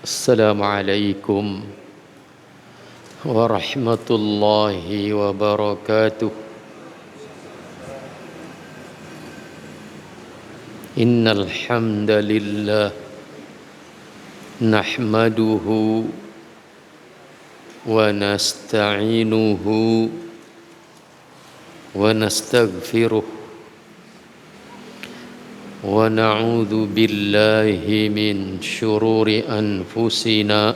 Assalamualaikum warahmatullahi wabarakatuh. Innal hamdalillah nahmaduhu wa nasta'inuhu wa nastaghfiruh wa na'udzu billahi min syururi anfusina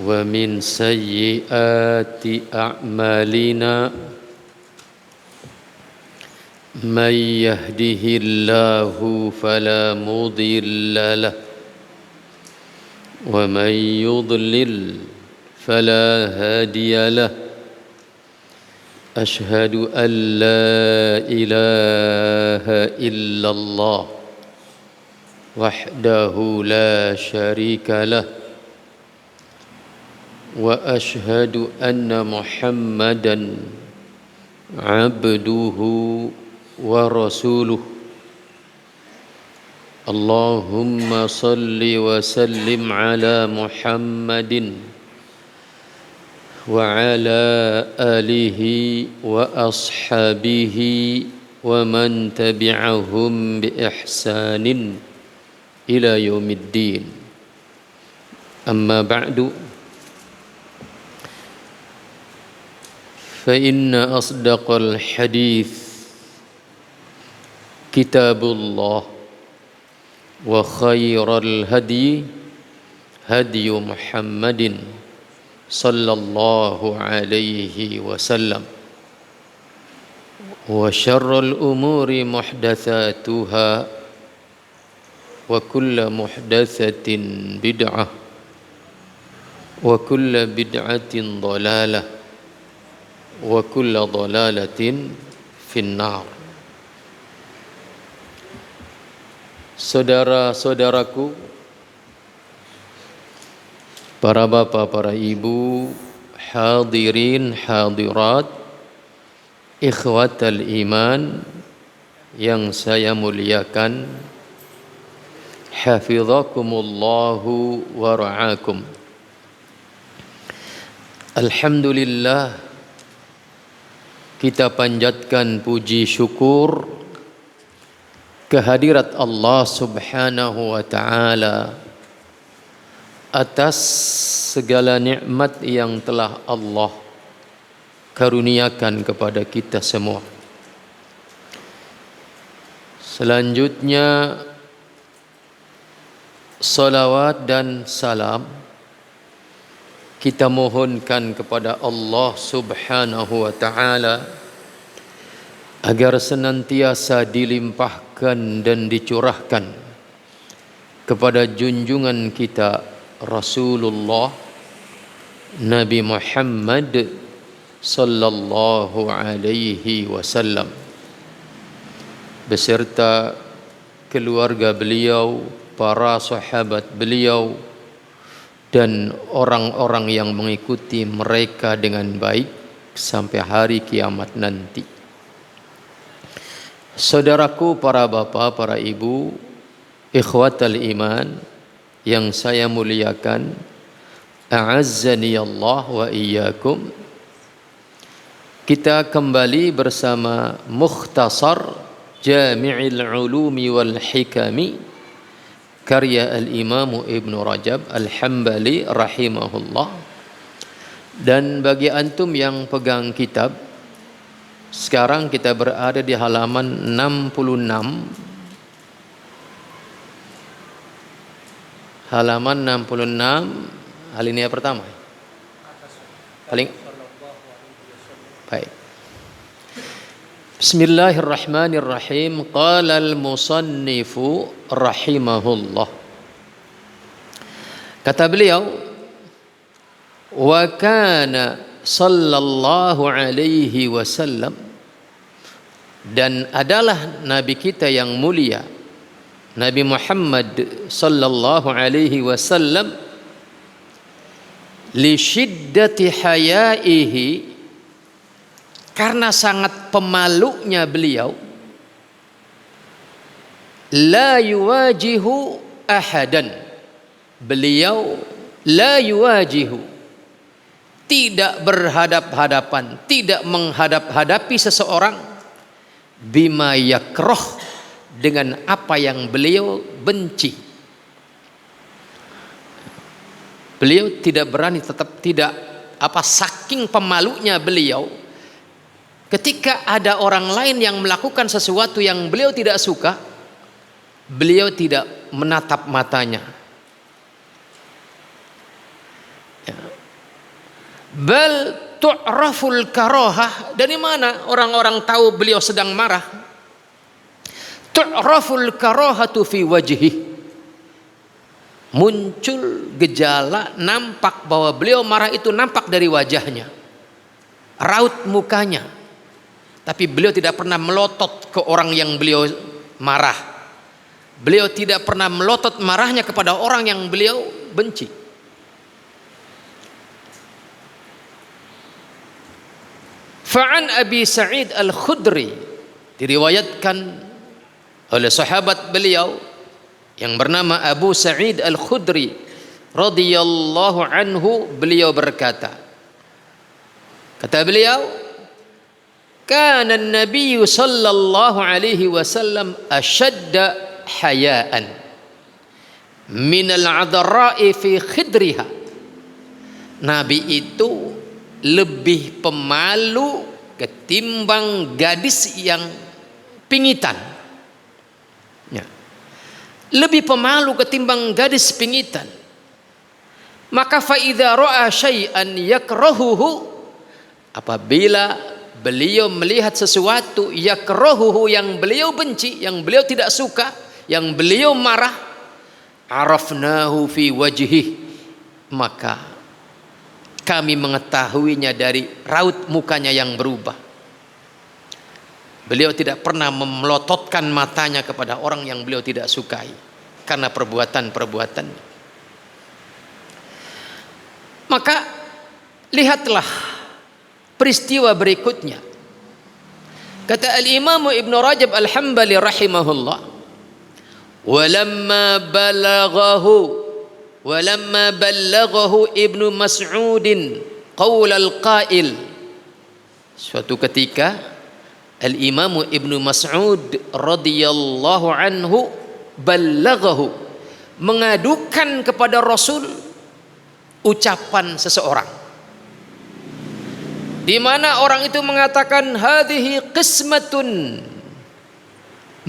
wa min sayyiati a'malina. Man yahdihillahu fala mudilla lahu wa man yudlil fala hadiya lahu. Ashhadu an la ilaha illallah wahdahu la syarika lah wa ashhadu anna Muhammadan abduhu wa rasuluh. Allahumma salli wa sallim ala Muhammadin wa ala alihi wa ashabihi wa man tabi'ahum bi ihsanin ila yaumiddin. Amma ba'du, fa inna asdaqal hadith kitabullah wa khairal hadi hadi Muhammadin sallallahu alaihi wasallam wa syarrul umuri muhdatsatuha wa kullu muhdatsatin bid'ah wa kullu bid'atin dhalalah wa kullu dhalalatin finnar. Saudara-saudaraku, para bapak, para ibu, hadirin, hadirat, ikhwatal iman yang saya muliakan, hafizakumullahu wa ra'akum. Alhamdulillah, kita panjatkan puji syukur kehadirat Allah Subhanahu wa taala atas segala nikmat yang telah Allah karuniakan kepada kita semua. Selanjutnya salawat dan salam kita mohonkan kepada Allah Subhanahu wa taala agar senantiasa dilimpahkan dan dicurahkan kepada junjungan kita Rasulullah Nabi Muhammad sallallahu alaihi wasallam beserta keluarga beliau, para sahabat beliau dan orang-orang yang mengikuti mereka dengan baik sampai hari kiamat nanti. Saudaraku, para bapak, para ibu, ikhwatal iman yang saya muliakan, a'azzani Allah wa iyyakum. Kita kembali bersama Mukhtasar Jami'il Ulumi wal Hikami karya Al-Imam Ibn Rajab Al-Hambali rahimahullah. Dan bagi antum yang pegang kitab, sekarang kita berada di halaman 66. Halaman 66, alinea pertama. Paling baik. Bismillahirrahmanirrahim. Qala al-musannifu rahimahullah. Kata beliau, wa kana sallallahu alaihi wasallam, dan adalah Nabi kita yang mulia Nabi Muhammad sallallahu alaihi wasallam li syiddati hayaihi, karena sangat pemalunya beliau, la yuwajihu ahadan, beliau la yuwajihu, tidak berhadap-hadapan, tidak menghadap-hadapi seseorang, bima yakroh, dengan apa yang beliau benci. Beliau tidak berani, tetap tidak saking pemalunya beliau, ketika ada orang lain yang melakukan sesuatu yang beliau tidak suka, beliau tidak menatap matanya. Bal tu'raful karohah, dari mana orang-orang tahu beliau sedang marah? Tu'raful karohatu fi wajhi, muncul gejala, nampak bahwa beliau marah itu nampak dari wajahnya, raut mukanya. Tapi beliau tidak pernah melotot ke orang yang beliau marah. Beliau tidak pernah melotot marahnya kepada orang yang beliau benci. Fa'an Abi Sa'id Al-Khudri, diriwayatkan oleh sahabat beliau yang bernama Abu Sa'id Al-Khudri radhiyallahu anhu, beliau berkata, kata beliau, kana an-nabiy sallallahu alaihi wasallam ashadda hayaan min al-'adhra'i fi khidriha. Nabi itu lebih pemalu ketimbang gadis yang pingitan. Ya. Lebih pemalu ketimbang gadis pingitan. Maka fa idza ra'a syai'an yakrahuhu, apabila beliau melihat sesuatu yakrahuhu, yang beliau benci, yang beliau tidak suka, yang beliau marah, arafnahu fi wajhi, maka kami mengetahuinya dari raut mukanya yang berubah. Beliau tidak pernah memelototkan matanya kepada orang yang beliau tidak sukai karena perbuatan-perbuatannya. Maka lihatlah peristiwa berikutnya. Kata Al-Imam Ibn Rajab Al-Hambali rahimahullah, walamma ballaghahu Ibnu Mas'udin qaul al-qail, suatu ketika Al-Imam Ibnu Mas'ud radhiyallahu anhu ballaghahu, mengadukan kepada Rasul ucapan seseorang, di mana orang itu mengatakan hadhihi qismatun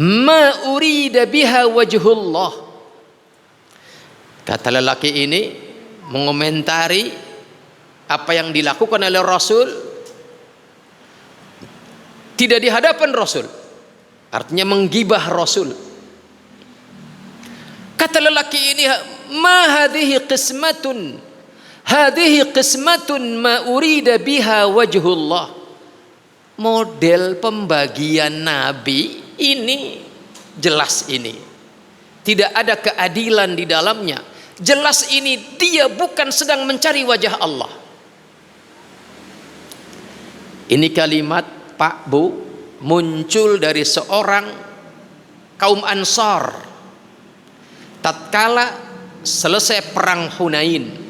ma urida biha wajhullah. Kata lelaki ini mengomentari apa yang dilakukan oleh Rasul, tidak di hadapan Rasul, artinya menggibah Rasul. Kata lelaki ini, ma hadhihi qismatun ma urida biha wajhullah. Model pembagian Nabi ini jelas, ini tidak ada keadilan di dalamnya. Jelas ini dia bukan sedang mencari wajah Allah. Ini kalimat, Pak Bu, muncul dari seorang kaum Ansar tatkala selesai perang Hunain.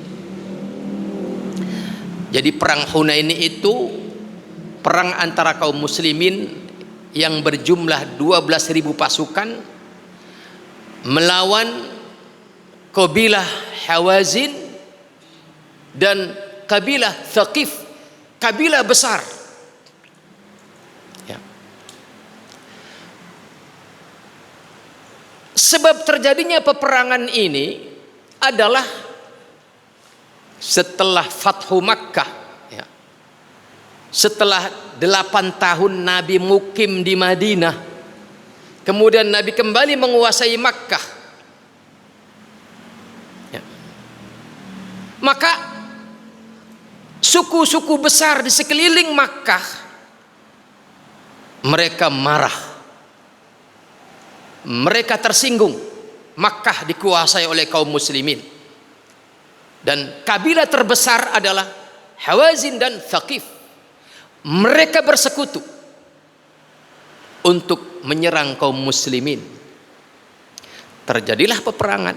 Jadi perang Hunain itu perang antara kaum muslimin yang berjumlah 12.000 pasukan melawan kabilah Hawazin dan kabilah Thaqif, kabilah besar. Ya. Sebab terjadinya peperangan ini adalah setelah Fathu Makkah, ya. Setelah 8 tahun Nabi mukim di Madinah, kemudian Nabi kembali menguasai Makkah. Maka suku-suku besar di sekeliling Makkah mereka marah, mereka tersinggung. Makkah dikuasai oleh kaum muslimin. Dan kabilah terbesar adalah Hawazin dan Thaqif. Mereka bersekutu untuk menyerang kaum muslimin. Terjadilah peperangan.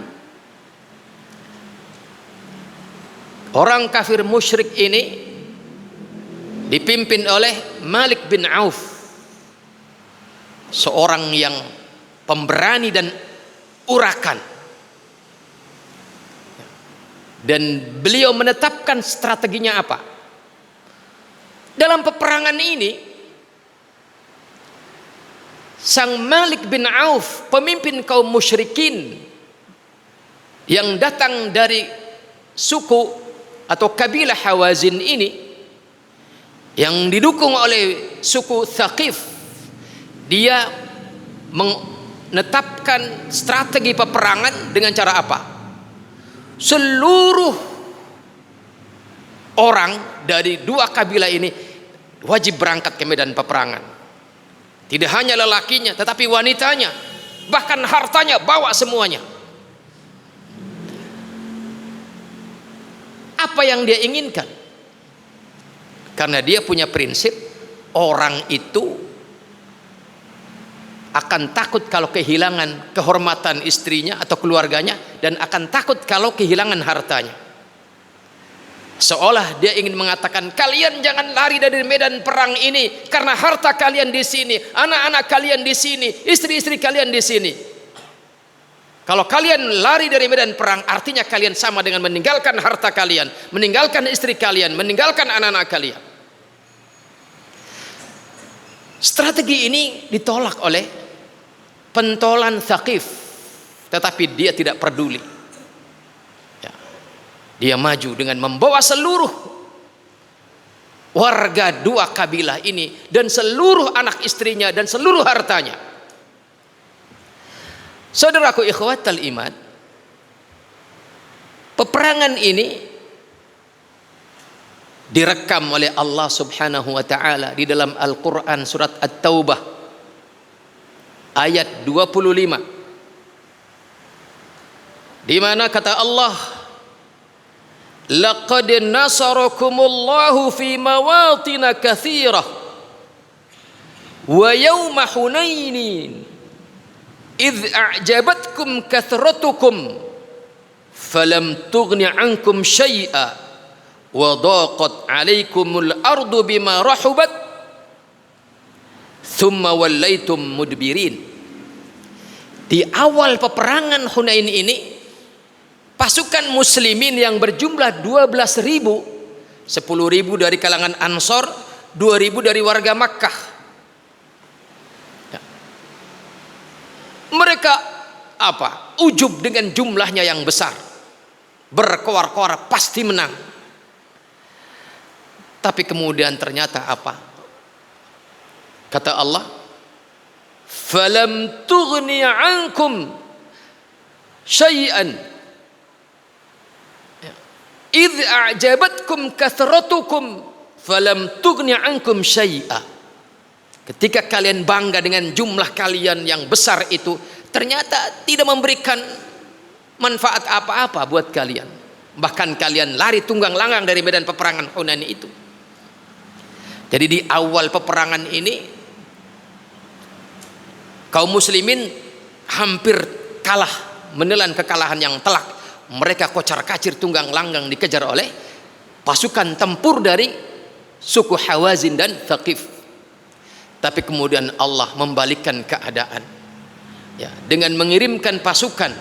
Orang kafir musyrik ini dipimpin oleh Malik bin Auf, seorang yang pemberani dan urakan, dan beliau menetapkan strateginya apa dalam peperangan ini. Sang Malik bin Auf, pemimpin kaum musyrikin yang datang dari suku atau kabilah Hawazin ini, yang didukung oleh suku Thaqif, dia menetapkan strategi peperangan dengan cara apa? Seluruh orang dari dua kabilah ini wajib berangkat ke medan peperangan. Tidak hanya lelakinya, tetapi wanitanya, bahkan hartanya bawa semuanya. Apa yang dia inginkan? Karena dia punya prinsip, orang itu akan takut kalau kehilangan kehormatan istrinya atau keluarganya, dan akan takut kalau kehilangan hartanya. Seolah dia ingin mengatakan, kalian jangan lari dari medan perang ini, karena harta kalian di sini, anak-anak kalian di sini, istri-istri kalian di sini. Kalau kalian lari dari medan perang, artinya kalian sama dengan meninggalkan harta kalian, meninggalkan istri kalian, meninggalkan anak-anak kalian. Strategi ini ditolak oleh pentolan Thaqif, tetapi dia tidak peduli. Ya. Dia maju dengan membawa seluruh warga dua kabilah ini dan seluruh anak istrinya dan seluruh hartanya. Saudaraku ikhwatal iman, peperangan ini direkam oleh Allah Subhanahu wa taala di dalam Al-Qur'an surat At-Taubah ayat 25, di mana kata Allah, laqad nasarakumullahu fi mawatin katsirah wa yawma hunainin idh a'jabatkum kathratukum falam tughni ankum syai'a wa daqat 'alaikumul ardu bima rahubat thumma wallaitum mudbirin. Di awal peperangan Hunain ini, pasukan muslimin yang berjumlah 12.000, 10.000 dari kalangan Ansor, 2.000 dari warga Makkah. Mereka apa? Ujub dengan jumlahnya yang besar, berkoar-koar pasti menang. Tapi kemudian ternyata apa? Kata Allah, falam tughni ankum syai'an idh a'jabatkum kathratukum falam tughni ankum syai'a. Ketika kalian bangga dengan jumlah kalian yang besar itu, ternyata tidak memberikan manfaat apa-apa buat kalian. Bahkan kalian lari tunggang langgang dari medan peperangan Hunain itu. Jadi di awal peperangan ini, kaum muslimin hampir kalah, menelan kekalahan yang telak. Mereka kocar-kacir tunggang langgang dikejar oleh pasukan tempur dari suku Hawazin dan Thaqif. Tapi kemudian Allah membalikkan keadaan, ya, dengan mengirimkan pasukan.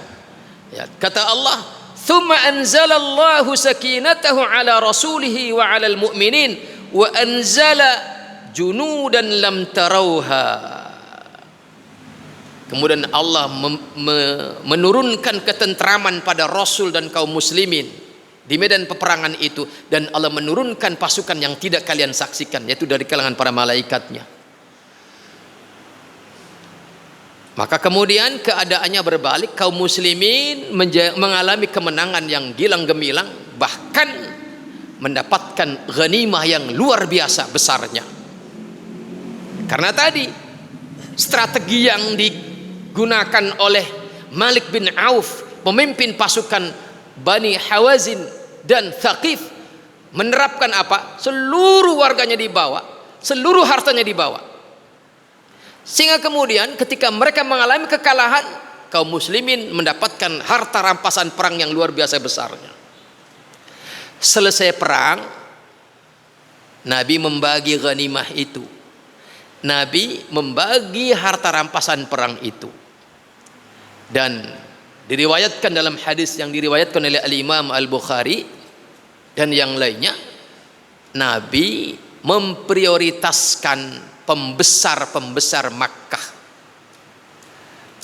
Ya, kata Allah, "Tsumma anzalallahu sakinatahu ala rasulihi wa 'alal mu'minin wa anzala junudan lam tarauha." Kemudian Allah menurunkan ketentraman pada Rasul dan kaum muslimin di medan peperangan itu, dan Allah menurunkan pasukan yang tidak kalian saksikan, yaitu dari kalangan para malaikatnya. Maka kemudian keadaannya berbalik, kaum muslimin mengalami kemenangan yang gilang gemilang, bahkan mendapatkan ghanimah yang luar biasa besarnya. Karena tadi strategi yang digunakan oleh Malik bin Auf, pemimpin pasukan Bani Hawazin dan Thaqif menerapkan apa? Seluruh warganya dibawa, seluruh hartanya dibawa. Sehingga kemudian ketika mereka mengalami kekalahan, kaum muslimin mendapatkan harta rampasan perang yang luar biasa besarnya. Selesai perang, Nabi membagi ghanimah itu. Nabi membagi harta rampasan perang itu. Dan diriwayatkan dalam hadis yang diriwayatkan oleh Al-Imam Al-Bukhari dan yang lainnya, Nabi memprioritaskan pembesar-pembesar Makkah.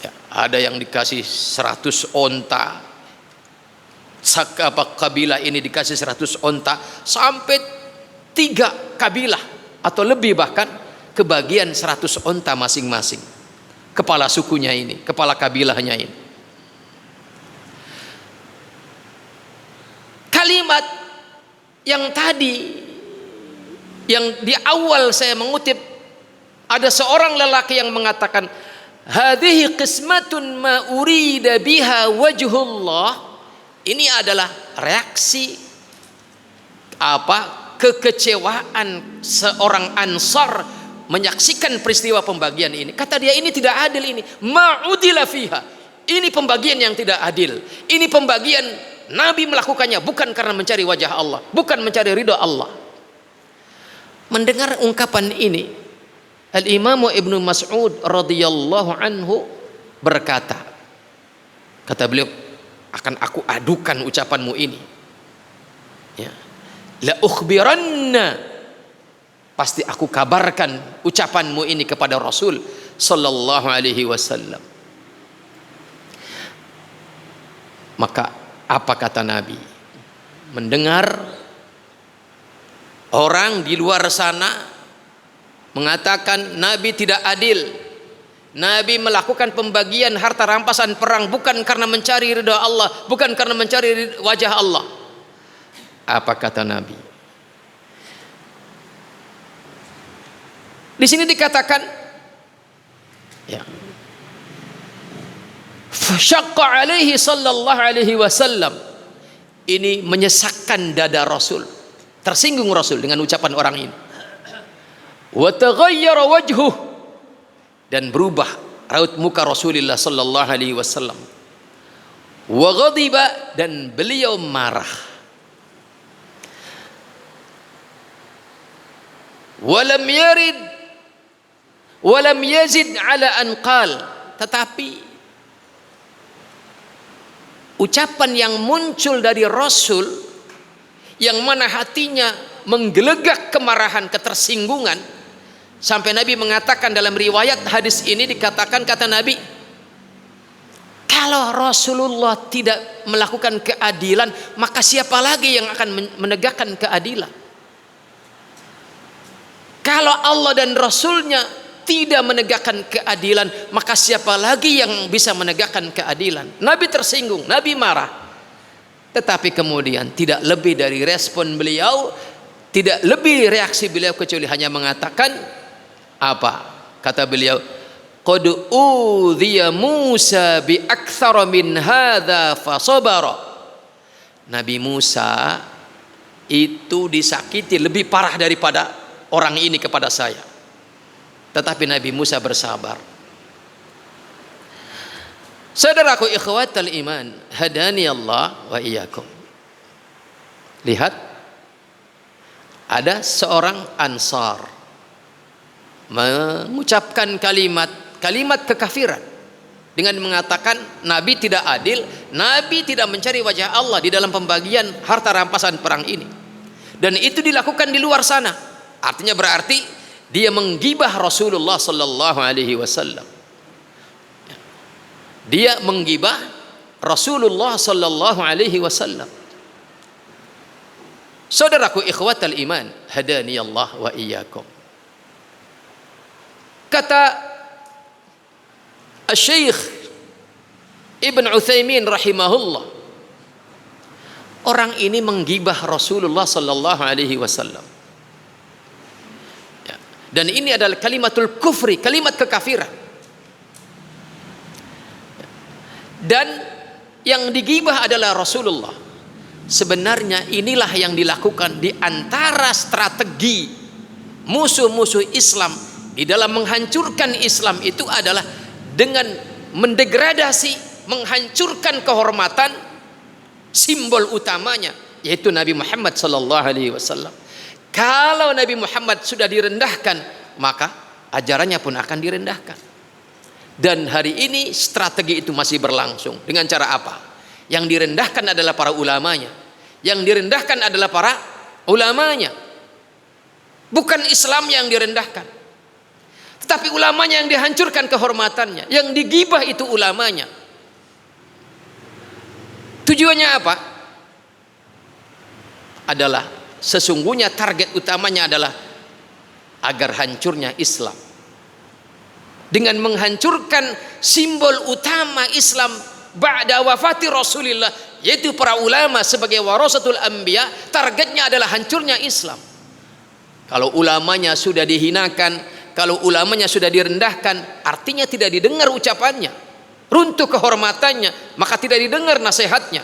Ya, ada yang dikasih 100 onta, kabilah ini dikasih 100 onta, sampai 3 kabilah atau lebih bahkan kebagian 100 onta masing-masing. Kepala sukunya ini, kepala kabilahnya ini. Kalimat yang tadi, yang di awal saya mengutip, ada seorang lelaki yang mengatakan, hadhihi qismatun ma urida biha wajhullah. Ini adalah reaksi kekecewaan seorang Ansar menyaksikan peristiwa pembagian ini. Kata dia, ini tidak adil, ini ma'udila fiha, ini pembagian yang tidak adil, ini pembagian Nabi melakukannya bukan karena mencari wajah Allah, bukan mencari ridha Allah. Mendengar ungkapan ini, Al-Imam Ibnu Mas'ud radhiyallahu anhu berkata, kata beliau, akan aku adukan ucapanmu ini, ya, la ukhbiranna, pasti aku kabarkan ucapanmu ini kepada Rasul sallallahu alaihi wasallam. Maka apa kata Nabi? Mendengar orang di luar sana mengatakan Nabi tidak adil, Nabi melakukan pembagian harta rampasan perang bukan karena mencari ridha Allah, bukan karena mencari wajah Allah. Apa kata Nabi? Di sini dikatakan, ya, fasyaqqa alaihi sallallahu alaihi wasallam, ini menyesakkan dada Rasul, tersinggung Rasul dengan ucapan orang ini. Wa taghayyara wajhuh, dan berubah raut muka Rasulullah sallallahu alaihi wasallam. Wa ghadiba, dan beliau marah. Walam yarid walam yazid ala an qal, tetapi ucapan yang muncul dari Rasul yang mana hatinya menggelegak kemarahan, ketersinggungan, sampai Nabi mengatakan dalam riwayat hadis ini dikatakan, kata Nabi, kalau Rasulullah tidak melakukan keadilan, maka siapa lagi yang akan menegakkan keadilan? Kalau Allah dan Rasulnya tidak menegakkan keadilan, maka siapa lagi yang bisa menegakkan keadilan? Nabi tersinggung, Nabi marah. Tetapi kemudian tidak lebih dari respon beliau, tidak lebih reaksi beliau kecuali hanya mengatakan apa? Kata beliau, qad udhiya Musa bi aktsara min hadza fa sabara. Nabi Musa itu disakiti lebih parah daripada orang ini kepada saya, tetapi Nabi Musa bersabar. Saudaraku ikhwatal iman, hadani Allah wa iyyakum. Lihat, ada seorang Ansar mengucapkan kalimat kekafiran dengan mengatakan Nabi tidak adil, Nabi tidak mencari wajah Allah di dalam pembagian harta rampasan perang ini, dan itu dilakukan di luar sana. Artinya berarti dia menggibah Rasulullah sallallahu alaihi wasallam. Dia menggibah Rasulullah sallallahu alaihi wasallam. Saudaraku ikhwatal iman, hadani Allah wa iyyakum. Kata Syekh Ibn Utsaimin rahimahullah, orang ini menggibah Rasulullah sallallahu alaihi wasallam. Dan ini adalah kalimatul kufri, kalimat kekafiran. Dan yang digibah adalah Rasulullah. Sebenarnya inilah yang dilakukan di antara strategi musuh-musuh Islam di dalam menghancurkan Islam itu adalah dengan mendegradasi, menghancurkan kehormatan simbol utamanya, yaitu Nabi Muhammad sallallahu alaihi wasallam. Kalau Nabi Muhammad sudah direndahkan, maka ajarannya pun akan direndahkan. Dan hari ini strategi itu masih berlangsung. Dengan cara apa? Yang direndahkan adalah para ulamanya. Yang direndahkan adalah para ulamanya. Bukan Islam yang direndahkan, tetapi ulamanya yang dihancurkan kehormatannya. Yang digibah itu ulamanya. Tujuannya apa? Adalah sesungguhnya target utamanya adalah agar hancurnya Islam. Dengan menghancurkan simbol utama Islam ba'da wafati Rasulullah, yaitu para ulama sebagai warasatul anbiya, targetnya adalah hancurnya Islam. Kalau ulamanya sudah dihinakan, kalau ulamanya sudah direndahkan, artinya tidak didengar ucapannya, runtuh kehormatannya, maka tidak didengar nasihatnya.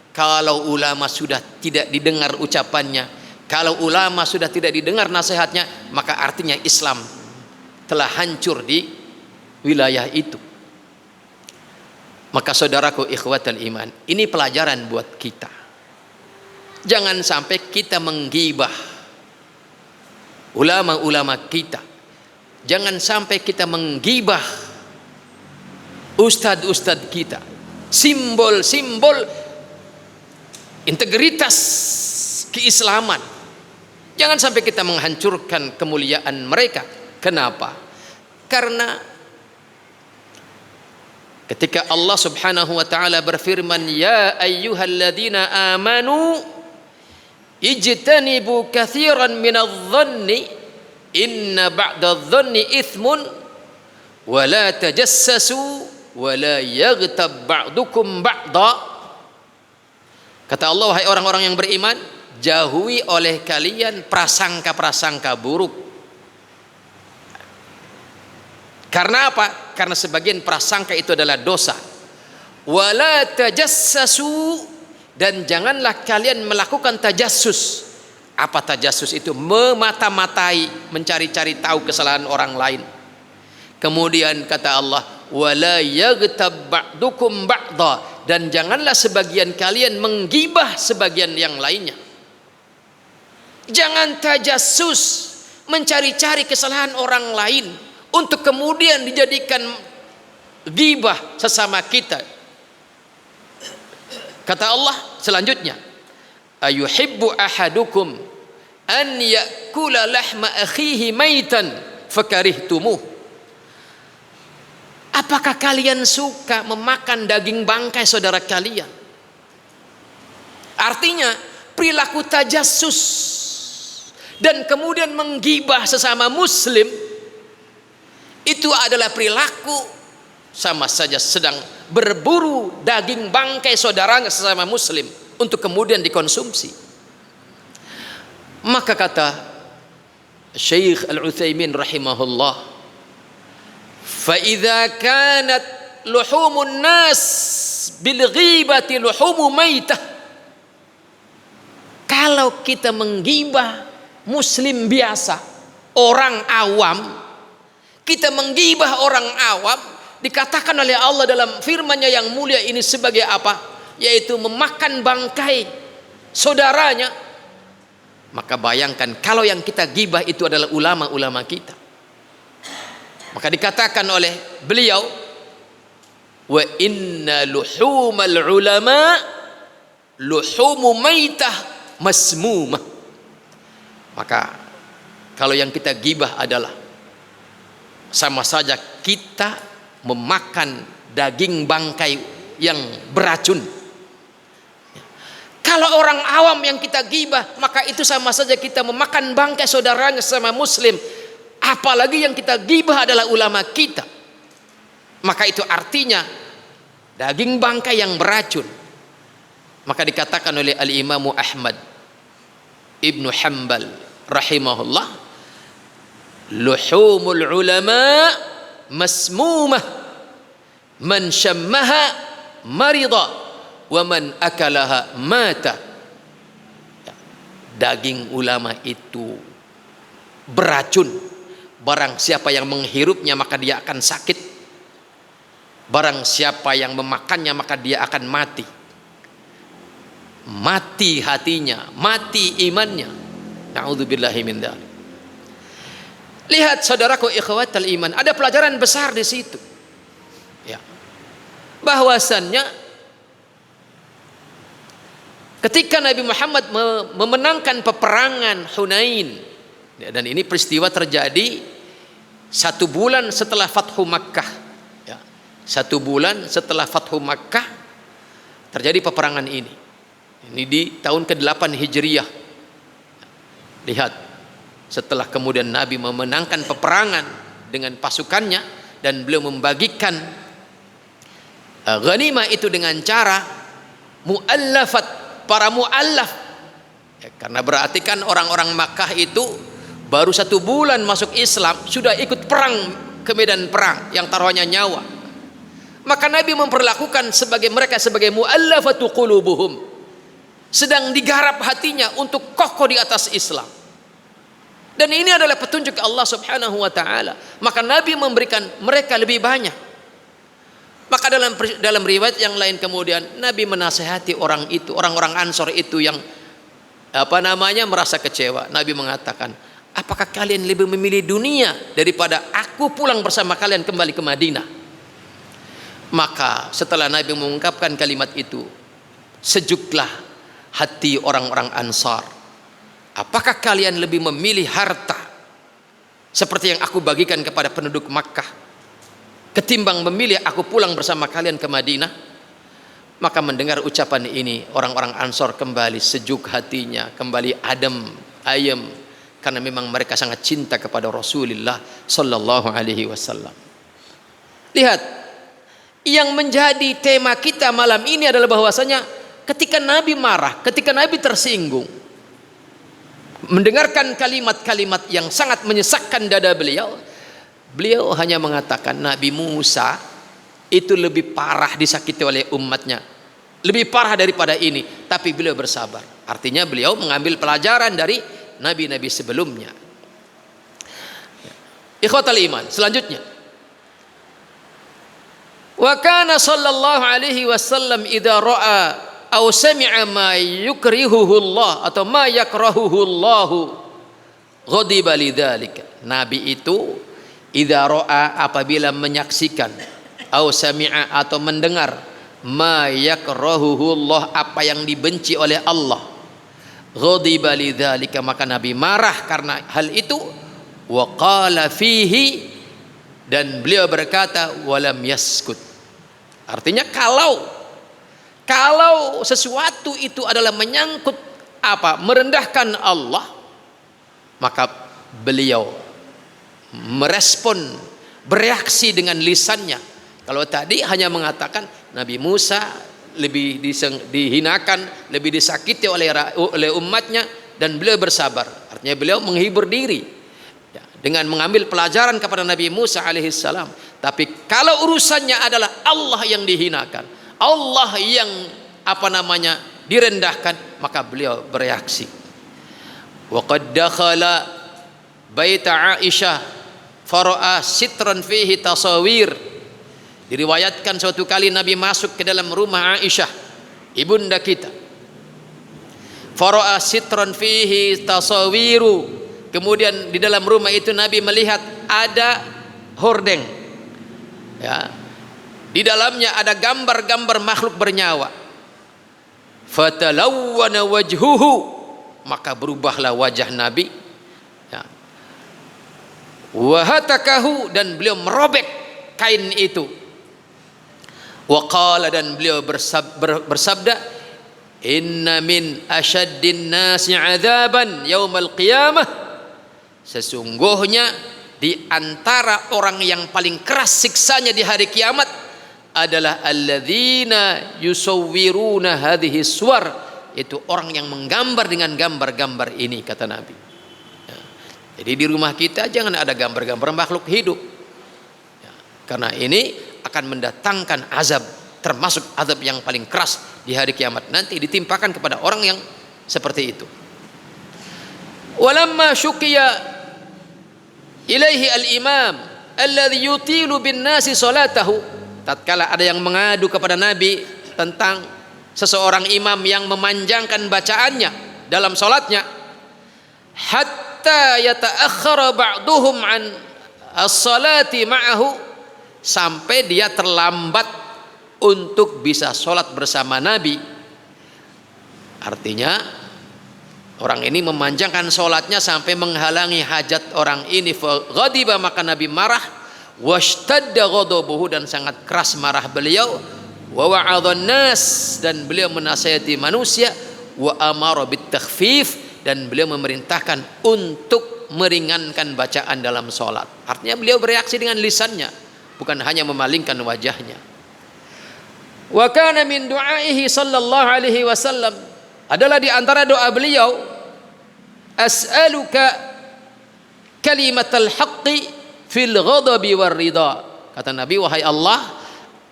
Kalau ulama sudah tidak didengar ucapannya, kalau ulama sudah tidak didengar nasihatnya, maka artinya Islam telah hancur di wilayah itu. Maka saudaraku ikhwatal iman, ini pelajaran buat kita. Jangan sampai kita menggibah ulama-ulama kita. Jangan sampai kita menggibah ustadz-ustadz kita, simbol-simbol integritas keislaman. Jangan sampai kita menghancurkan kemuliaan mereka. Kenapa? Karena ketika Allah Subhanahu wa taala berfirman, ya ayyuhalladzina amanu ijtanibu katsiran minadh-dhanni inna ba'dadh-dhanni itsmun wa la tajassasu wa la yaghtab ba'dukum ba'dha. Kata Allah, wahai orang-orang yang beriman, jauhi oleh kalian prasangka-prasangka buruk. Karena apa? Karena sebagian prasangka itu adalah dosa. Wala tajassasu, dan janganlah kalian melakukan tajassus. Apa tajassus itu? Memata-matai, mencari-cari tahu kesalahan orang lain. Kemudian kata Allah, wala yaghtab ba'dukum ba'dha, dan janganlah sebagian kalian menggibah sebagian yang lainnya. Jangan tajassus, mencari-cari kesalahan orang lain untuk kemudian dijadikan ghibah sesama kita. Kata Allah selanjutnya, ayuhibbu ahadukum an ya'kula lahma akhihi maitan fakarihtumuh. Apakah kalian suka memakan daging bangkai saudara kalian? Artinya perilaku tajassus dan kemudian menggibah sesama muslim itu adalah perilaku sama saja sedang berburu daging bangkai saudaranya sesama muslim untuk kemudian dikonsumsi. Maka kata Syekh Al-Utsaimin rahimahullah, fa idza kanat luhumun nas bil ghibati luhumu maitah, kalau kita menggibah muslim biasa, orang awam, kita menggibah orang awam, dikatakan oleh Allah dalam firman-Nya yang mulia ini sebagai apa? Yaitu memakan bangkai saudaranya. Maka bayangkan kalau yang kita gibah itu adalah ulama-ulama kita. Maka dikatakan oleh beliau, wa inna luhumal ulama luhumu maitah masmumah. Maka kalau yang kita gibah adalah sama saja kita memakan daging bangkai yang beracun. Kalau orang awam yang kita gibah, maka itu sama saja kita memakan bangkai saudaranya sama muslim. Apalagi yang kita gibah adalah ulama kita, maka itu artinya daging bangkai yang beracun. Maka dikatakan oleh Al-Imam Ahmad Ibnu Hanbal rahimahullah, luhumul ulama masmumah, man syammaha marida wa man akalaha mata. daging ulama itu beracun. Barang siapa yang menghirupnya maka dia akan sakit. Barang siapa yang memakannya maka dia akan mati. Mati hatinya, mati imannya. Na'udzubillahi min dzalik. Lihat saudaraku ikhwatal iman, ada pelajaran besar di situ. Ya. Bahwasannya ketika Nabi Muhammad memenangkan peperangan Hunain, dan ini peristiwa terjadi 1 bulan setelah Fathu Makkah, ya. 1 bulan setelah Fathu Makkah terjadi peperangan ini. Ini di tahun ke-8 Hijriyah. Lihat, setelah kemudian Nabi memenangkan peperangan dengan pasukannya dan beliau membagikan ghanimah itu dengan cara mu'allafat, para mu'allaf, ya, karena berarti kan orang-orang Makkah itu baru 1 bulan masuk Islam sudah ikut perang ke medan perang yang taruhannya nyawa. Maka Nabi memperlakukan mereka sebagai mu'allafatu qulubuhum, sedang digarap hatinya untuk kokoh di atas Islam. Dan ini adalah petunjuk Allah Subhanahu wa taala. Maka Nabi memberikan mereka lebih banyak. Maka dalam riwayat yang lain kemudian Nabi menasihati orang-orang Ansor itu yang merasa kecewa. Nabi mengatakan, apakah kalian lebih memilih dunia daripada aku pulang bersama kalian kembali ke Madinah? Maka setelah Nabi mengungkapkan kalimat itu, sejuklah hati orang-orang Ansar. Apakah kalian lebih memilih harta seperti yang aku bagikan kepada penduduk Makkah ketimbang memilih aku pulang bersama kalian ke Madinah? Maka mendengar ucapan ini, orang-orang Ansor kembali sejuk hatinya, kembali adem ayem, karena memang mereka sangat cinta kepada Rasulullah sallallahu alaihi wasallam. Lihat, yang menjadi tema kita malam ini adalah bahwasanya ketika Nabi marah, ketika Nabi tersinggung, mendengarkan kalimat-kalimat yang sangat menyesakkan dada beliau hanya mengatakan Nabi Musa itu lebih parah disakiti oleh umatnya, lebih parah daripada ini, tapi beliau bersabar. Artinya beliau mengambil pelajaran dari nabi-nabi sebelumnya. Ikhwatal iman, selanjutnya, wa kana sallallahu alaihi wasallam idza ra'a aw sami'a ma yukrihuhu Allah atau ma yakrahuhu Allah ghadiba lidzalika. Nabi itu idza ra'a, apabila menyaksikan, aw sami'a atau mendengar, ma yakrahuhu Allah, apa yang dibenci oleh Allah, ghadiba lidzalika, maka Nabi marah karena hal itu. Wa qala fihi, dan beliau berkata walam yaskut. Artinya kalau sesuatu itu adalah menyangkut merendahkan Allah, maka beliau merespon, bereaksi dengan lisannya. Kalau tadi hanya mengatakan Nabi Musa lebih dihinakan, lebih disakiti oleh umatnya, dan beliau bersabar. Artinya beliau menghibur diri dengan mengambil pelajaran kepada Nabi Musa alaihissalam. Tapi kalau urusannya adalah Allah yang dihinakan, Allah yang direndahkan, maka beliau bereaksi. Wa qad dakhala baita Aisyah fara'a sitran fihi tasawir. Diriwayatkan suatu kali Nabi masuk ke dalam rumah Aisyah, ibunda kita. Fara'a sitran fihi tasawiru. Kemudian di dalam rumah itu Nabi melihat ada hordeng, ya, di dalamnya ada gambar-gambar makhluk bernyawa. Fatalawwana wajhuhu, maka berubahlah wajah Nabi, ya. Wahatakahu, dan beliau merobek kain itu. Waqala, dan beliau bersabda, inna min asyaddin nasi adzaban yaumal qiyamah, sesungguhnya di antara orang yang paling keras siksanya di hari kiamat adalah alladzina yusawwiruna hadhihi suwar, itu orang yang menggambar dengan gambar-gambar ini, kata Nabi. Ya. Jadi di rumah kita jangan ada gambar-gambar makhluk hidup, ya, karena ini akan mendatangkan azab, termasuk azab yang paling keras di hari kiamat nanti ditimpakan kepada orang yang seperti itu. Walamma syukiya ilaihi al-imam alladhi yutilu bin nasi salatahu, tatkala ada yang mengadu kepada Nabi tentang seseorang imam yang memanjangkan bacaannya dalam salatnya, hatta yata'akhkhara ba'duhum an as-salati ma'ahu, sampai dia terlambat untuk bisa salat bersama Nabi. Artinya orang ini memanjangkan salatnya sampai menghalangi hajat orang ini. Fa ghadiba, maka Nabi marah. Washtadda ghadabuhu, dan sangat keras marah beliau. Wa wa'adhan nas, dan beliau menasihati manusia. Wa amara bit takhfif, dan beliau memerintahkan untuk meringankan bacaan dalam salat. Artinya beliau bereaksi dengan lisannya, bukan hanya memalingkan wajahnya. Wa kana min du'aihi sallallahu alaihi wasallam, adalah di antara doa beliau, as'aluka kalimatal haqqi fil ghadabi war ridha. Kata Nabi, wahai Allah,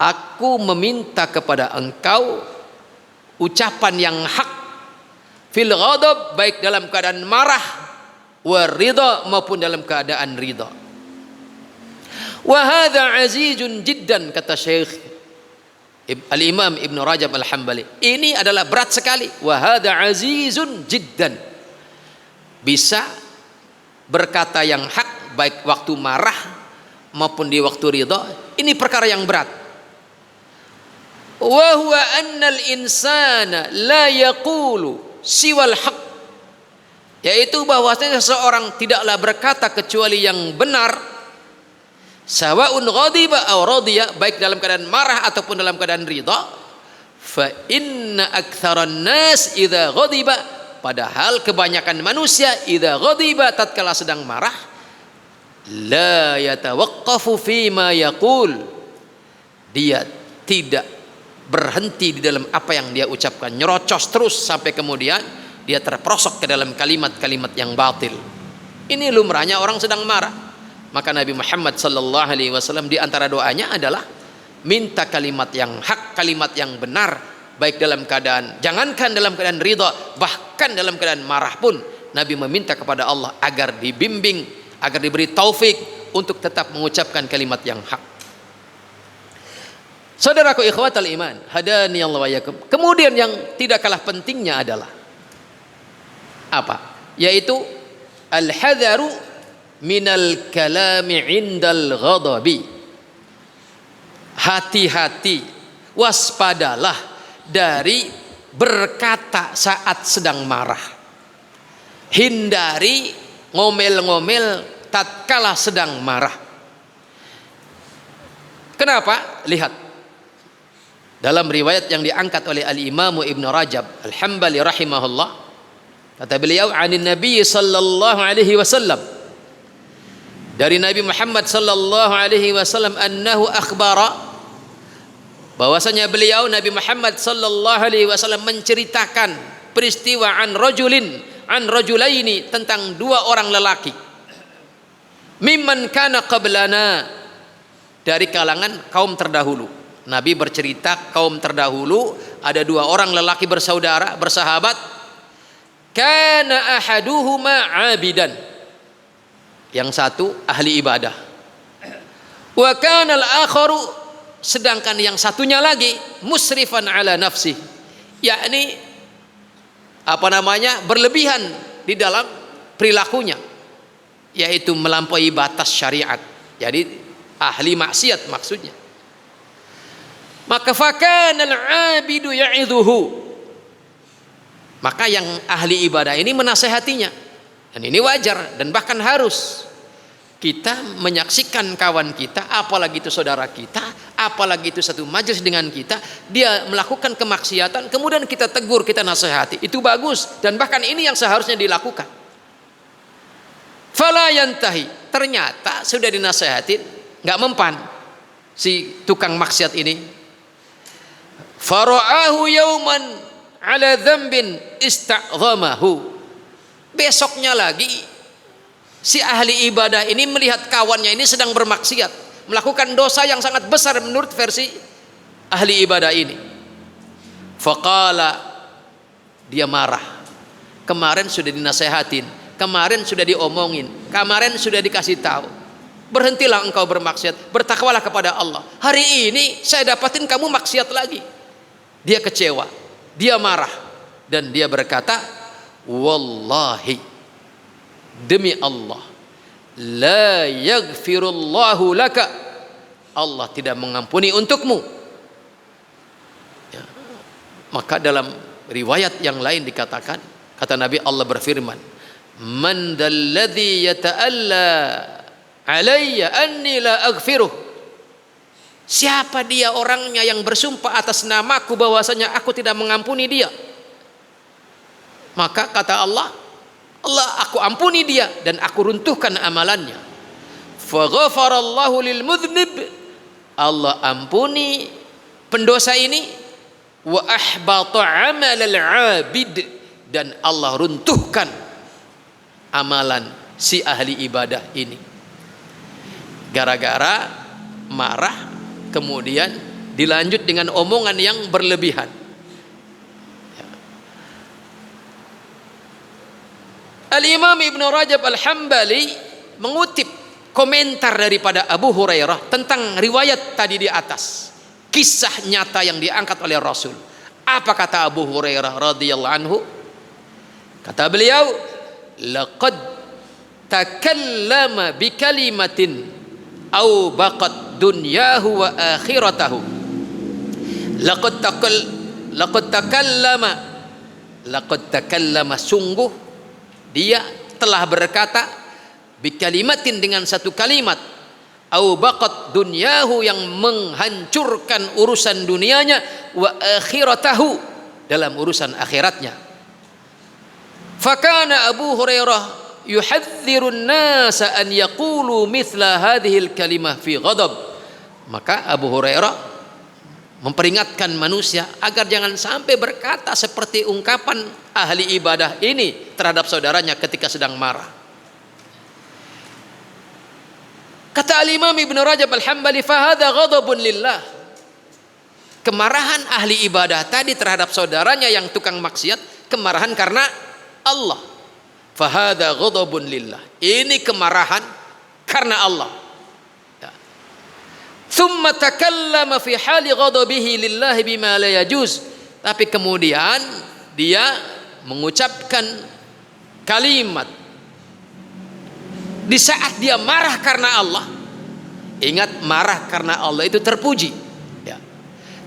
aku meminta kepada engkau ucapan yang hak, fil ghadab, baik dalam keadaan marah, war ridha, maupun dalam keadaan ridha. Wa hadza azizun jiddan, kata Syekh Al-Imam Ibn Rajab Al-Hambali, ini adalah berat sekali. Wa hadza azizun jiddan, bisa berkata yang hak baik waktu marah maupun di waktu ridha, ini perkara yang berat. Wa huwa annal insana la yaqulu siwal haq, yaitu bahwasanya seseorang tidaklah berkata kecuali yang benar, sawaun ghadiba aw radiya, baik dalam keadaan marah ataupun dalam keadaan ridha. Fa inna aktsaran nas idza ghadiba, padahal kebanyakan manusia idza ghadiba, tatkala sedang marah, la yatawaqqafu fi ma yaqul, dia tidak berhenti di dalam apa yang dia ucapkan, nyerocos terus sampai kemudian dia terperosok ke dalam kalimat-kalimat yang batil. Ini lumrahnya orang sedang marah. Maka Nabi Muhammad sallallahu alaihi wasallam di antara doanya adalah minta kalimat yang hak, kalimat yang benar, baik dalam keadaan, jangankan dalam keadaan ridha, bahkan dalam keadaan marah pun Nabi meminta kepada Allah agar dibimbing, agar diberi taufik untuk tetap mengucapkan kalimat yang hak. Saudaraku ikhwatal iman, hadani Allah wa yakum. Kemudian yang tidak kalah pentingnya adalah apa? Yaitu al-hadharu minal kalami indal ghadabi. Hati-hati, waspadalah dari berkata saat sedang marah. Hindari ngomel-ngomel tatkala sedang marah. Kenapa? Lihat dalam riwayat yang diangkat oleh Al-Imam Ibn Rajab Al-Hambali rahimahullah, kata beliau, anin Nabi sallallahu alaihi wasallam, dari Nabi Muhammad sallallahu alaihi wasallam, annahu akhbara, bahwasanya beliau Nabi Muhammad sallallahu alaihi wasallam menceritakan peristiwa an rajulaini, tentang dua orang lelaki, mimman kana qablana, dari kalangan kaum terdahulu. Nabi bercerita kaum terdahulu ada dua orang lelaki bersaudara, bersahabat. Kana ahaduhuma abidan, yang satu ahli ibadah. Wa kana al-akharu, sedangkan yang satunya lagi musrifan ala nafsi, yakni berlebihan di dalam perilakunya, yaitu melampaui batas syariat, jadi ahli maksiat maksudnya. Maka fakana al-abidu ya'idhuhu, maka yang ahli ibadah ini menasehatinya. Dan ini wajar dan bahkan harus kita menyaksikan kawan kita, apalagi itu saudara kita, apalagi itu satu majelis dengan kita, dia melakukan kemaksiatan, kemudian kita tegur, kita nasihati, itu bagus dan bahkan ini yang seharusnya dilakukan. Fala yantahi, ternyata sudah dinasehatin nggak mempan si tukang maksiat ini. Fara'ahu yauman ala dzambin ista'zamahu, besoknya lagi si ahli ibadah ini melihat kawannya ini sedang bermaksiat, melakukan dosa yang sangat besar menurut versi ahli ibadah ini. Faqala, dia marah, kemarin sudah dinasehatin, kemarin sudah diomongin, kemarin sudah dikasih tahu. Berhentilah engkau bermaksiat, bertakwalah kepada Allah. Hari ini saya dapatin kamu maksiat lagi. Dia kecewa, dia marah, dan dia berkata, wallahi, demi Allah, la yaghfirullahu laka, Allah tidak mengampuni untukmu. Ya. Maka dalam riwayat yang lain dikatakan, kata Nabi, Allah berfirman, man dalladhi yata'alla alayya anni la aghfiruh. Siapa dia orangnya yang bersumpah atas namaku bahwasanya aku tidak mengampuni dia? Maka kata Allah, Allah aku ampuni dia dan aku runtuhkan amalannya. Faghafarallahu lil mudhnib, Allah ampuni pendosa ini, wa ahbata amalal abid, dan Allah runtuhkan amalan si ahli ibadah ini. Gara-gara marah, kemudian dilanjut dengan omongan yang berlebihan. Al-Imam Ibn Rajab Al-Hambali mengutip komentar daripada Abu Hurairah tentang riwayat tadi di atas, kisah nyata yang diangkat oleh Rasul. Apa kata Abu Hurairah radhiyallahu anhu? Kata beliau, laqad takallama bi kalimatin aw baqat dunyahu wa akhiratahu. Laqad takallama, sungguh dia telah berkata, bikalimatin, dengan satu kalimat, au baqat dunyahu, yang menghancurkan urusan dunianya, wa akhiratahu, dalam urusan akhiratnya. Fakana Abu Hurairah yuhadzirun nasa an yaqulu mithla hadhil kalimah fi ghadab. Maka Abu Hurairah memperingatkan manusia agar jangan sampai berkata seperti ungkapan ahli ibadah ini terhadap saudaranya ketika sedang marah. Kata Al-Imam Ibn Rajab Al-Hambali, fahadha ghadabun lillah. Kemarahan ahli ibadah tadi terhadap saudaranya yang tukang maksiat, kemarahan karena Allah. Fahadha ghadabun lillah. Ini kemarahan karena Allah. Thumma takallama fi hali ghadabihi lillahi bima la yajuz. Tapi kemudian dia mengucapkan kalimat di saat dia marah karena Allah. Ingat, marah karena Allah itu terpuji, ya.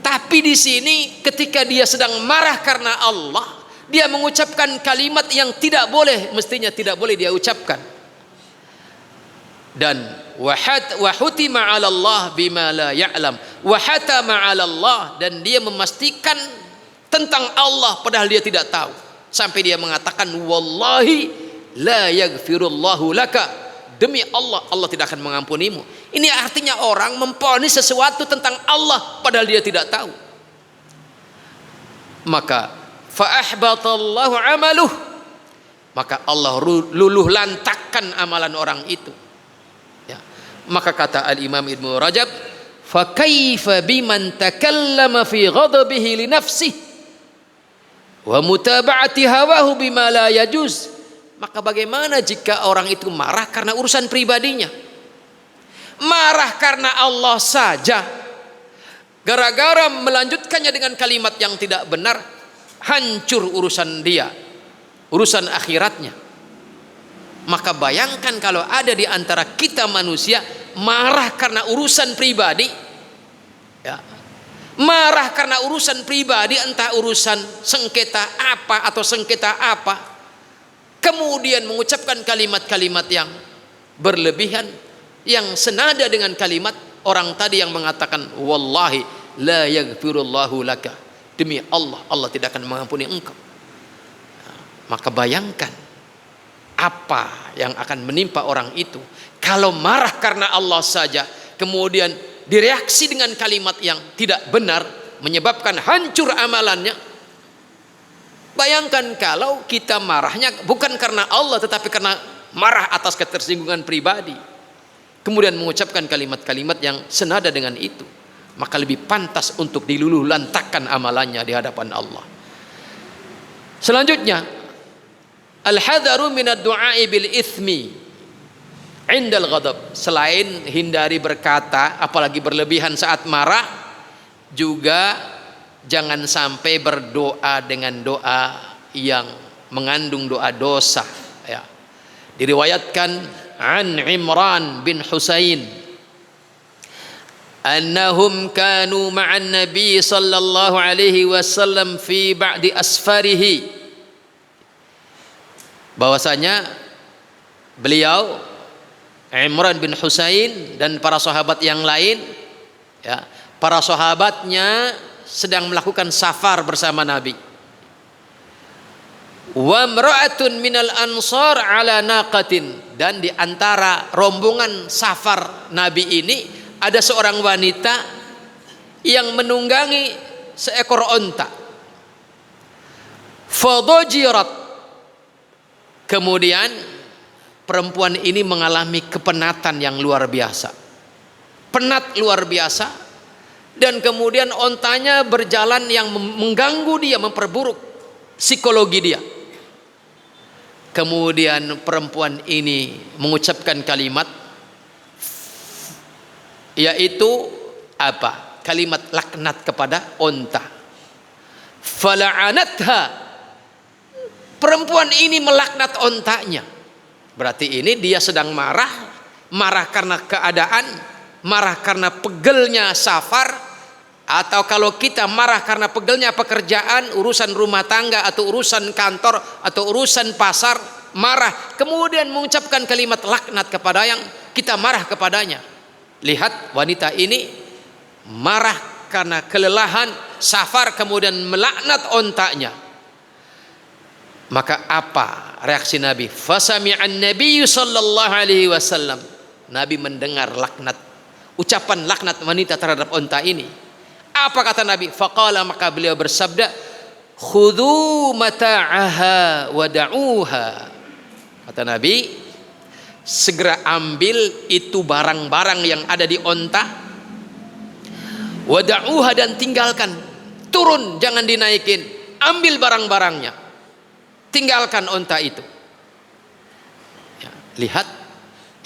Tapi di sini ketika dia sedang marah karena Allah, dia mengucapkan kalimat yang tidak boleh, mestinya tidak boleh dia ucapkan. Dan wahutima 'ala Allah bima la ya'lam, wahatama 'ala Allah, dan dia memastikan tentang Allah padahal dia tidak tahu, sampai dia mengatakan, wallahi la yaghfirullahu laka, demi Allah, Allah tidak akan mengampunimu. Ini artinya orang memponis sesuatu tentang Allah padahal dia tidak tahu. Maka fa ahbatallahu amaluh, maka Allah luluh lantakkan amalan orang itu, ya. Maka kata Al-Imam Ibnu Rajab, fa kaifa biman takallama fi ghadabihi li nafsihi wa mutaba'ati hawahu bima la yajuz. Maka bagaimana jika orang itu marah karena urusan pribadinya? Marah karena Allah saja, gara-gara melanjutkannya dengan kalimat yang tidak benar, hancur urusan dia, urusan akhiratnya. Maka bayangkan kalau ada di antara kita manusia marah karena urusan pribadi, ya. Marah karena urusan pribadi, entah urusan sengketa apa atau sengketa apa, kemudian mengucapkan kalimat-kalimat yang berlebihan, yang senada dengan kalimat orang tadi yang mengatakan, wallahi la yaghfirullahu laka, demi Allah, Allah tidak akan mengampuni engkau. Maka bayangkan apa yang akan menimpa orang itu kalau marah karena Allah saja, kemudian direaksi dengan kalimat yang tidak benar, menyebabkan hancur amalannya. Bayangkan kalau kita marahnya bukan karena Allah, tetapi karena marah atas ketersinggungan pribadi, kemudian mengucapkan kalimat-kalimat yang senada dengan itu, maka lebih pantas untuk diluluh lantakkan amalannya di hadapan Allah. Selanjutnya Al-hadharu minad du'a'i bil ithmi indal ghadab. Selain hindari berkata apalagi berlebihan saat marah, juga jangan sampai berdoa dengan doa yang mengandung doa dosa ya. Diriwayatkan an Imran bin Husain annahum kanu ma'an nabi sallallahu alaihi wasallam fi ba'di asfarihi, bahwasanya beliau Imran bin Husain dan para sahabat yang lain ya, para sahabatnya sedang melakukan safar bersama Nabi. Wa mra'atun minal ansar ala naqatin, dan di antara rombongan safar Nabi ini ada seorang wanita yang menunggangi seekor onta. Fadhajirat, kemudian perempuan ini mengalami kepenatan yang luar biasa, penat luar biasa, dan kemudian ontanya berjalan yang mengganggu dia, memperburuk psikologi dia. Kemudian perempuan ini mengucapkan kalimat, yaitu apa? Kalimat laknat kepada onta. Fala'anatha, perempuan ini melaknat ontanya. Berarti ini dia sedang marah, marah karena keadaan, marah karena pegelnya safar, atau kalau kita marah karena pegelnya pekerjaan, urusan rumah tangga atau urusan kantor atau urusan pasar, marah kemudian mengucapkan kalimat laknat kepada yang kita marah kepadanya. Lihat wanita ini marah karena kelelahan safar kemudian melaknat ontanya. Maka apa reaksi Nabi? Fasami'an Nabi sallallahu alaihi wasallam, Nabi mendengar laknat, ucapan laknat wanita terhadap onta ini. Apa kata Nabi? Faqala, maka beliau bersabda, khudhu mata'aha wada'uha. Kata Nabi, segera ambil itu barang-barang yang ada di onta, wada'uha, dan tinggalkan, turun, jangan dinaikin, ambil barang-barangnya, tinggalkan onta itu ya. Lihat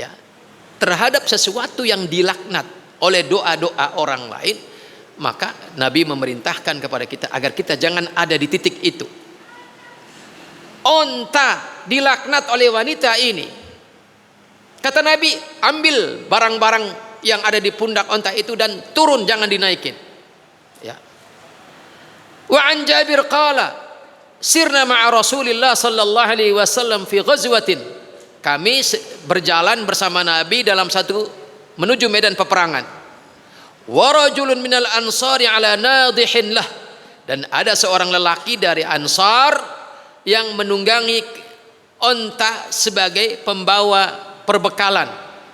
ya, terhadap sesuatu yang dilaknat oleh doa-doa orang lain, maka Nabi memerintahkan kepada kita agar kita jangan ada di titik itu. Onta dilaknat oleh wanita ini, kata Nabi, ambil barang-barang yang ada di pundak onta itu dan turun, jangan dinaikin ya. Wa an Jabir qala sirna ma'a Rasulillah sallallahu alaihi wasallam fi ghazwatin, kami berjalan bersama Nabi dalam satu menuju medan peperangan. Wa rajulun minal ansari ala nadihin lah, dan ada seorang lelaki dari Ansar yang menunggangi onta sebagai pembawa perbekalan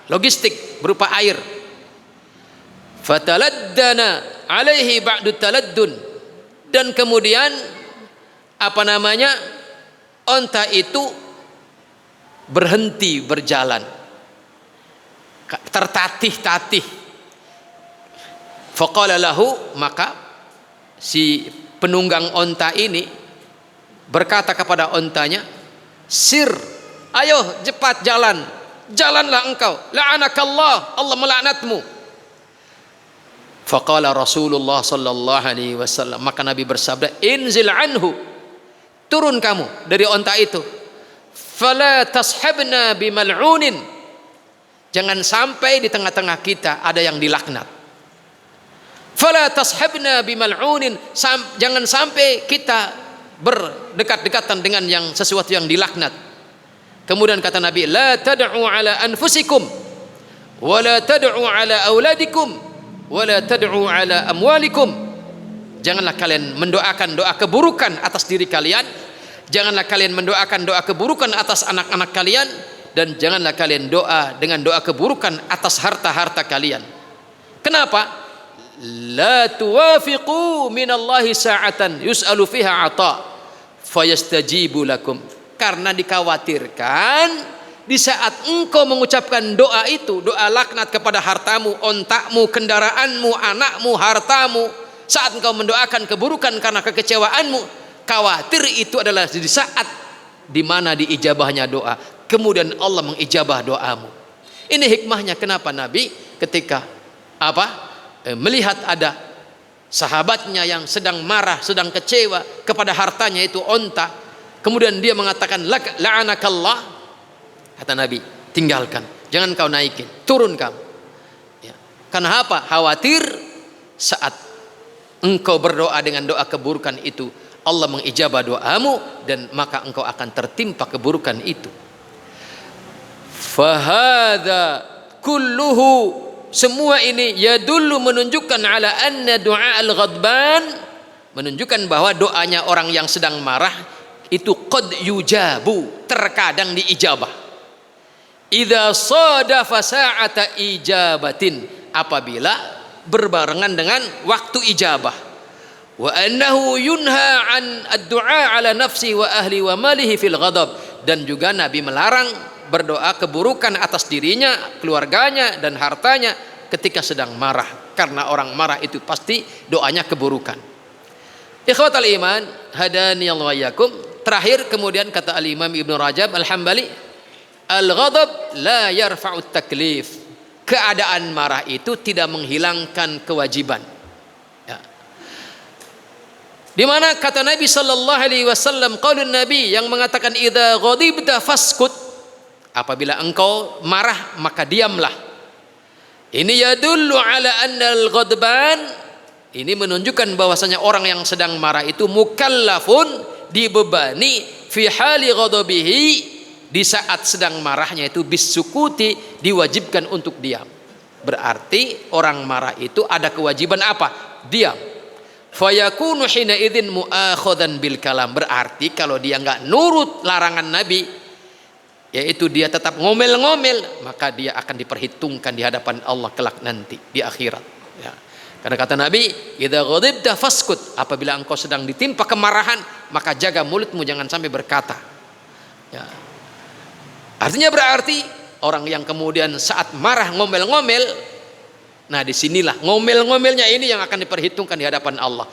logistik berupa air. Fataladdana alaihi ba'du taladdun, dan kemudian apa namanya, onta itu berhenti berjalan, tertatih-tatih. Faqala lahu, maka si penunggang onta ini berkata kepada ontanya, sir, ayo cepat jalan, jalanlah engkau, la'anakallah, Allah melaknatmu. Faqala Rasulullah sallallahu alaihi wasallam, maka Nabi bersabda, inzil anhu, turun kamu dari onta itu. Fala tashabna bimal'unin, jangan sampai di tengah-tengah kita ada yang dilaknat. Fala tashabna bimal'unin, jangan sampai kita berdekat-dekatan dengan yang sesuatu yang dilaknat. Kemudian kata Nabi, la tad'u ala anfusikum wa la tad'u ala auladikum wa la tad'u ala amwalikum. Janganlah kalian mendoakan doa keburukan atas diri kalian, janganlah kalian mendoakan doa keburukan atas anak-anak kalian, dan janganlah kalian doa dengan doa keburukan atas harta-harta kalian. Kenapa? La tuwafiqu minallahi sa'atan yus'alu fiha ata fayastajibu lakum, karena dikhawatirkan di saat engkau mengucapkan doa itu, doa laknat kepada hartamu, ontakmu, kendaraanmu, anakmu, hartamu, saat engkau mendoakan keburukan karena kekecewaanmu, khawatir itu adalah di saat di mana diijabahnya doa. Kemudian Allah mengijabah doamu. Ini hikmahnya kenapa Nabi ketika melihat ada sahabatnya yang sedang marah, sedang kecewa kepada hartanya itu onta, kemudian dia mengatakan la'anakallah, kata Nabi, tinggalkan, jangan kau naikin, turun kamu. Ya. Karena apa? Khawatir saat engkau berdoa dengan doa keburukan itu, Allah mengijabah doamu dan maka engkau akan tertimpa keburukan itu. Fahadha kulluhu, semua ini yadullu, menunjukkan ala anna du'a al-ghadban, menunjukkan bahwa doanya orang yang sedang marah itu qad yujabu, terkadang diijabah. Idza sadafa sa'ata ijabatin, apabila berbarengan dengan waktu ijabah. Wa annahu yunha an ad-du'a ala nafsi wa ahli wa malihi fil ghadab, dan juga Nabi melarang berdoa keburukan atas dirinya, keluarganya dan hartanya ketika sedang marah, karena orang marah itu pasti doanya keburukan. Ikhwatal iman, hadani Allah wa iyyakum. Terakhir kemudian kata Al-Imam Ibnu Rajab Al-Hambali, al-ghadab la yarfa'ut taklif. Keadaan marah itu tidak menghilangkan kewajiban. Ya. Di mana kata Nabi sallallahu alaihi wasallam, qaulun Nabi yang mengatakan idza ghadibta faskut, apabila engkau marah maka diamlah. Ini yadullu ala annal ghadban, ini menunjukkan bahwasanya orang yang sedang marah itu mukallafun, dibebani fi hali ghadabihi, di saat sedang marahnya itu bisukuti, diwajibkan untuk diam. Berarti orang marah itu ada kewajiban apa? Diam. Fayakunu hina idzin mu'akhadan bil kalam, berarti kalau dia enggak nurut larangan Nabi, yaitu dia tetap ngomel-ngomel, maka dia akan diperhitungkan di hadapan Allah kelak nanti di akhirat. Ya. Karena kata Nabi, idza ghadibta faskut, apabila engkau sedang ditimpa kemarahan maka jaga mulutmu, jangan sampai berkata. Ya. Artinya berarti orang yang kemudian saat marah ngomel-ngomel, nah disinilah ngomel-ngomelnya ini yang akan diperhitungkan di hadapan Allah.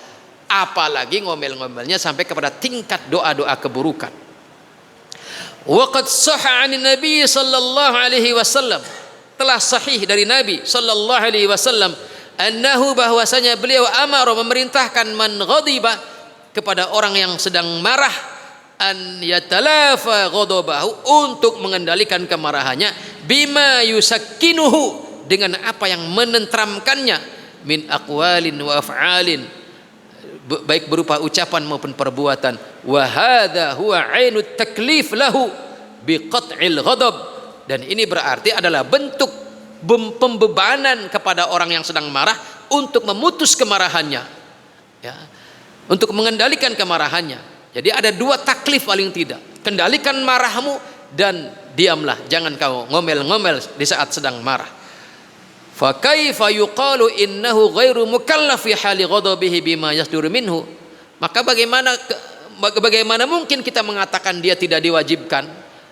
Apalagi ngomel-ngomelnya sampai kepada tingkat doa-doa keburukan. Waqad sahha 'anin Nabi sallallahu alaihi wasallam, telah sahih dari Nabi sallallahu alaihi wasallam, annahu, bahwasanya beliau amara, memerintahkan, man ghadiba, kepada orang yang sedang marah, an yatalafa ghadabahu, untuk mengendalikan kemarahannya, bima yusakkinuhu, dengan apa yang menentramkannya, min aqwalin wa af'alin, baik berupa ucapan maupun perbuatan. Wa hadza huwa 'ainut taklif lahu biqat'il ghadab, dan ini berarti adalah bentuk pembebanan kepada orang yang sedang marah untuk memutus kemarahannya, ya, untuk mengendalikan kemarahannya. Jadi ada dua taklif paling tidak, kendalikan marahmu dan diamlah, jangan kau ngomel-ngomel di saat sedang marah. Fa kaifa yuqalu innahu ghairu mukallaf fi hali ghadabihi bima yasdur minhu, maka bagaimana mungkin kita mengatakan dia tidak diwajibkan?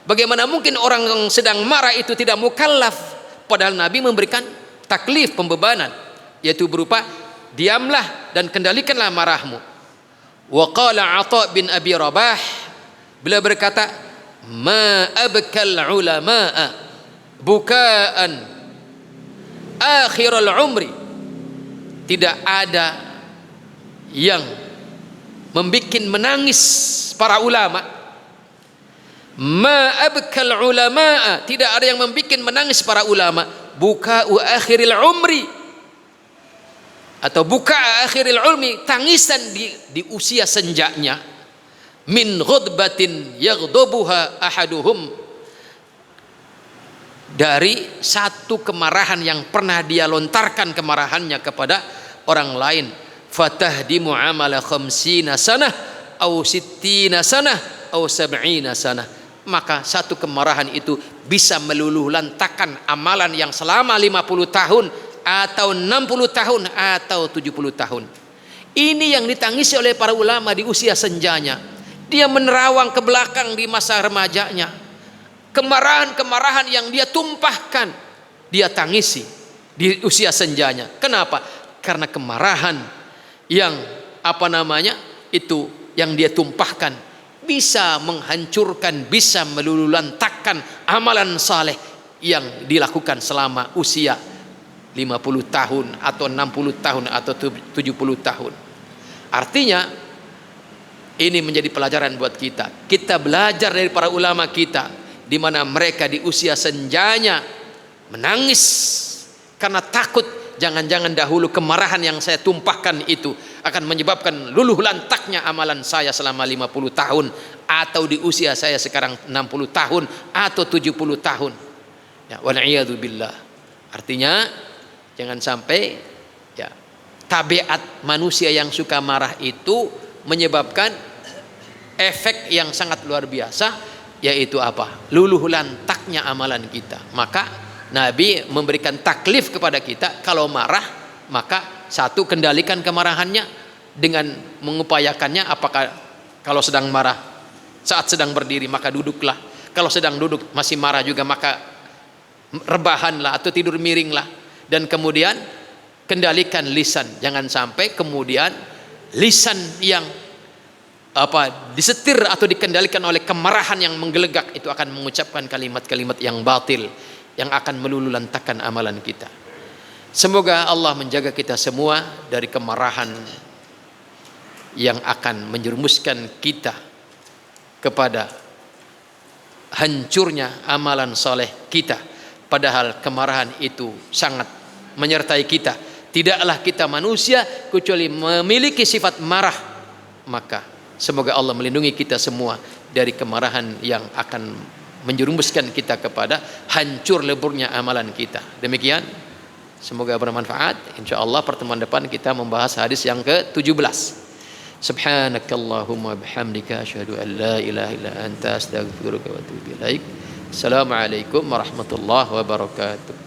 Bagaimana mungkin orang yang sedang marah itu tidak mukallaf, padahal Nabi memberikan taklif, pembebanan, yaitu berupa diamlah dan kendalikanlah marahmu. Wa qala Atha bin Abi Rabah, beliau berkata, ma abkal ulama'a bukaan akhirul umri, tidak ada yang membuat menangis para ulama. Ma abkal ulama'a, tidak ada yang membuat menangis para ulama, buka'u akhiril umri, atau buka akhiril ulmi, tangisan di usia senjanya, min ghadbatin yaghdabuha ahaduhum, dari satu kemarahan yang pernah dia lontarkan kemarahannya kepada orang lain. Fatahdimu amala khamsina sanah au sittina sanah au sab'ina sanah, maka satu kemarahan itu bisa meluluh lantakan amalan yang selama 50 tahun atau 60 tahun atau 70 tahun. Ini yang ditangisi oleh para ulama di usia senjanya. Dia menerawang ke belakang di masa remajanya. Kemarahan-kemarahan yang dia tumpahkan, dia tangisi di usia senjanya. Kenapa? Karena kemarahan yang itu yang dia tumpahkan bisa menghancurkan, bisa meluluhlantakkan amalan saleh yang dilakukan selama usia 50 tahun atau 60 tahun atau 70 tahun. Artinya ini menjadi pelajaran buat kita. Kita belajar dari para ulama kita, di mana mereka di usia senjanya menangis karena takut jangan-jangan dahulu kemarahan yang saya tumpahkan itu akan menyebabkan luluh lantaknya amalan saya selama 50 tahun, atau di usia saya sekarang 60 tahun atau 70 tahun. Ya, wal'iyadzubillah. Artinya jangan sampai ya tabiat manusia yang suka marah itu menyebabkan efek yang sangat luar biasa, yaitu apa? Luluh lantaknya amalan kita. Maka Nabi memberikan taklif kepada kita, kalau marah maka satu, kendalikan kemarahannya dengan mengupayakannya. Apakah kalau sedang marah saat sedang berdiri maka duduklah, kalau sedang duduk masih marah juga maka rebahanlah atau tidur miringlah. Dan kemudian kendalikan lisan, jangan sampai kemudian lisan yang disetir atau dikendalikan oleh kemarahan yang menggelegak itu akan mengucapkan kalimat-kalimat yang batil yang akan meluluhlantakkan amalan kita. Semoga Allah menjaga kita semua dari kemarahan yang akan menjerumuskan kita kepada hancurnya amalan soleh kita. Padahal kemarahan itu sangat menyertai kita. Tidaklah kita manusia kecuali memiliki sifat marah. Maka semoga Allah melindungi kita semua dari kemarahan yang akan menjerumuskan kita kepada hancur leburnya amalan kita. Demikian, semoga bermanfaat. Insyaallah pertemuan depan kita membahas hadis yang ke-17. Subhanakallahumma bihamdika asyhadu an la ilaha illa anta astaghfiruka wa atubu ilaik. Assalamualaikum warahmatullahi wabarakatuh.